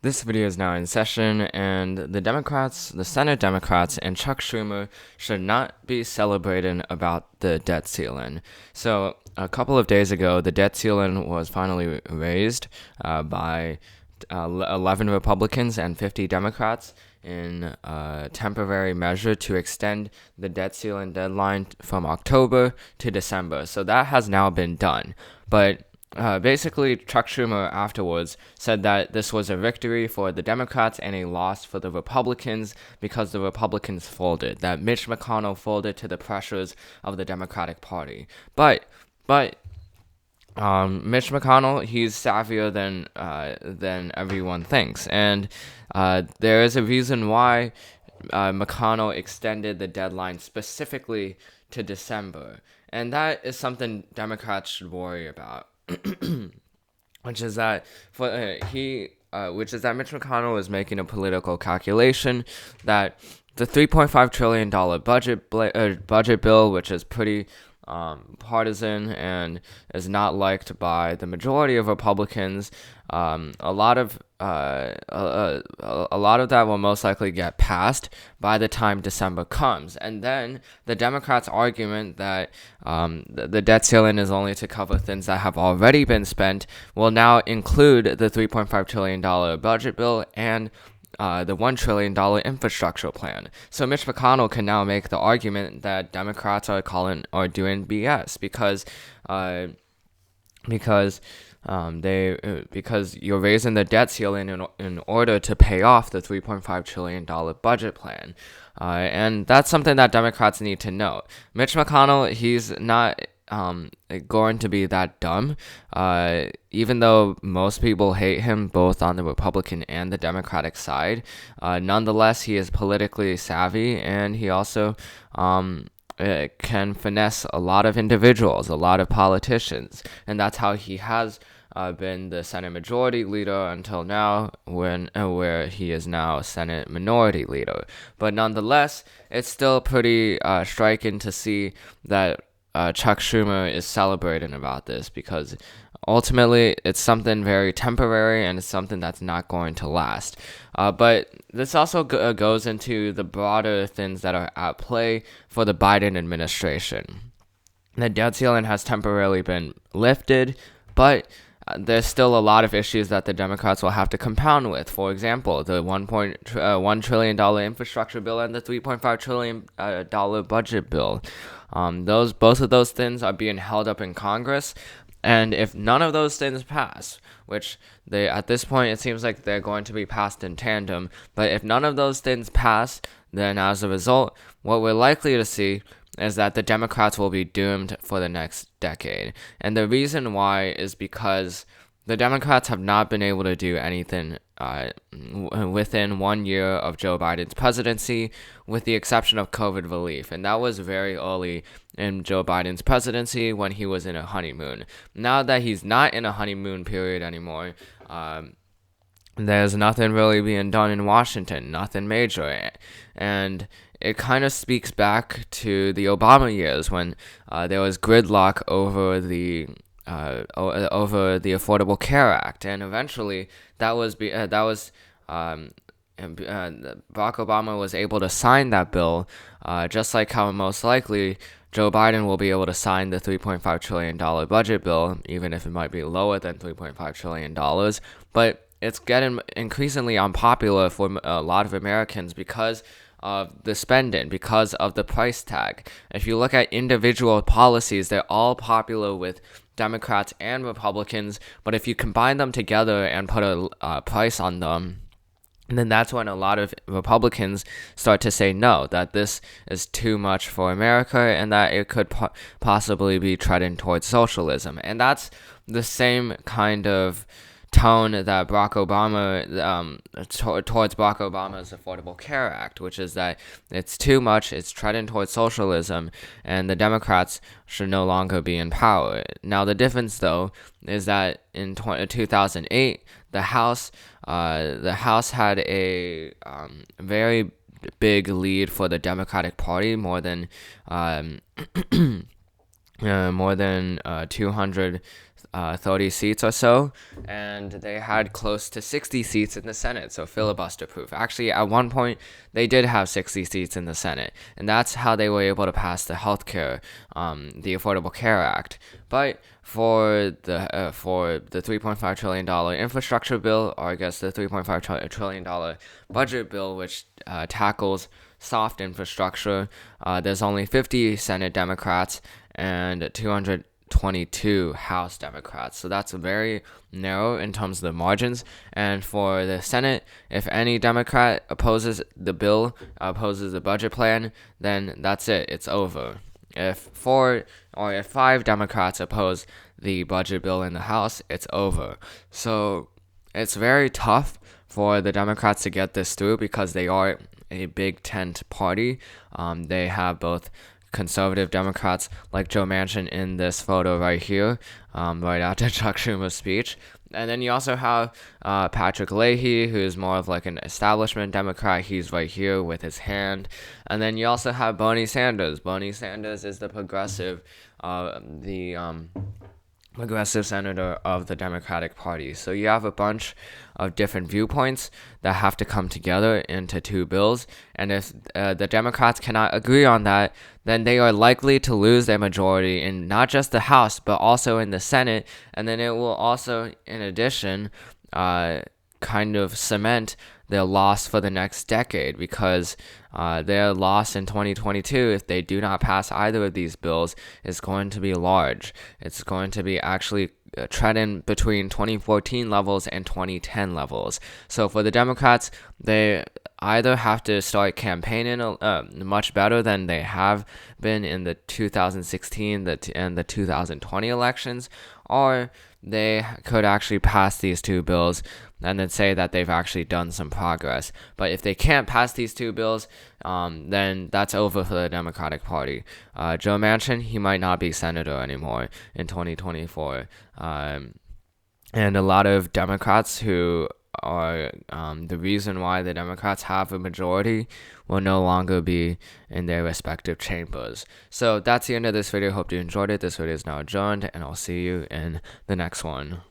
This video is now in session, and the Senate Democrats, and Chuck Schumer should not be celebrating about the debt ceiling. So, a couple of days ago, the debt ceiling was finally raised by 11 Republicans and 50 Democrats in a temporary measure to extend the debt ceiling deadline from October to December. So, that has now been done. But basically, Chuck Schumer afterwards said that this was a victory for the Democrats and a loss for the Republicans because the Republicans folded, that Mitch McConnell folded to the pressures of the Democratic Party. But Mitch McConnell, he's savvier than everyone thinks, and there is a reason why McConnell extended the deadline specifically to December, and that is something Democrats should worry about. which is that which is that Mitch McConnell is making a political calculation that the $3.5 trillion budget bill, which is pretty partisan and is not liked by the majority of Republicans. A lot of that will most likely get passed by the time December comes, and then the Democrats' argument that the debt ceiling is only to cover things that have already been spent will now include the $3.5 trillion budget bill and the $1 trillion infrastructure plan. So Mitch McConnell can now make the argument that Democrats are doing BS because you're raising the debt ceiling in order to pay off the $3.5 trillion budget plan. And that's something that Democrats need to know. Mitch McConnell, he's not going to be that dumb. Even though most people hate him both on the Republican and the Democratic side, nonetheless, he is politically savvy, and he also can finesse a lot of individuals, a lot of politicians, and that's how he has been the Senate Majority Leader until now, where he is now Senate Minority Leader. But nonetheless, it's still pretty striking to see that Chuck Schumer is celebrating about this, because ultimately it's something very temporary and it's something that's not going to last. But this also goes into the broader things that are at play for the Biden administration. The debt ceiling has temporarily been lifted, but there's still a lot of issues that the Democrats will have to compound with. For example, the $1 trillion infrastructure bill and the $3.5 trillion budget bill. Both of those things are being held up in Congress, and if none of those things pass, which at this point it seems like they're going to be passed in tandem, but if none of those things pass, then as a result, what we're likely to see is that the Democrats will be doomed for the next decade. And the reason why is because the Democrats have not been able to do anything within 1 year of Joe Biden's presidency, with the exception of COVID relief. And that was very early in Joe Biden's presidency when he was in a honeymoon. Now that he's not in a honeymoon period anymore, there's nothing really being done in Washington, nothing major. And it kind of speaks back to the Obama years when there was gridlock over the Affordable Care Act, and eventually Barack Obama was able to sign that bill, just like how most likely Joe Biden will be able to sign the $3.5 trillion budget bill, even if it might be lower than $3.5 trillion. But it's getting increasingly unpopular for a lot of Americans because of the spending, because of the price tag. If you look at individual policies, they're all popular with Democrats and Republicans, but if you combine them together and put a price on them, then that's when a lot of Republicans start to say no, that this is too much for America and that it could possibly be treading towards socialism. And that's the same kind of tone that Barack Obama towards Barack Obama's Affordable Care Act, which is that it's too much, it's treading towards socialism, and the Democrats should no longer be in power. Now, the difference, though, is that in 2008, the House had a very big lead for the Democratic Party, more than 200 30 seats or so, and they had close to 60 seats in the Senate, so filibuster proof. Actually, at one point, they did have 60 seats in the Senate, and that's how they were able to pass the the Affordable Care Act. But for the $3.5 trillion infrastructure bill, or I guess the $3.5 trillion budget bill, which tackles soft infrastructure, there's only 50 Senate Democrats and 222 House Democrats. So that's very narrow in terms of the margins. And for the Senate, if any Democrat opposes the bill, opposes the budget plan, then that's it. It's over. If 5 Democrats oppose the budget bill in the House, it's over. So it's very tough for the Democrats to get this through because they are a big tent party. They have both conservative Democrats like Joe Manchin in this photo right here, right after Chuck Schumer's speech. And then you also have Patrick Leahy, who's more of like an establishment Democrat. He's right here with his hand. And then you also have Bernie Sanders. Bernie Sanders is the progressive senator of the Democratic Party. So you have a bunch of different viewpoints that have to come together into 2 bills. And if the Democrats cannot agree on that, then they are likely to lose their majority in not just the House, but also in the Senate. And then it will also, in addition, kind of cement their loss for the next decade, because their loss in 2022, if they do not pass either of these bills, is going to be large. It's going to be actually treading between 2014 levels and 2010 levels. So for the Democrats, they either have to start campaigning much better than they have been in the 2016 and the 2020 elections, or they could actually pass these 2 bills and then say that they've actually done some progress. But if they can't pass these 2 bills, then that's over for the Democratic Party. Joe Manchin, he might not be senator anymore in 2024. And a lot of Democrats who are the reason why the Democrats have a majority will no longer be in their respective chambers. So that's the end of this video. Hope you enjoyed it. This video is now adjourned, and I'll see you in the next one.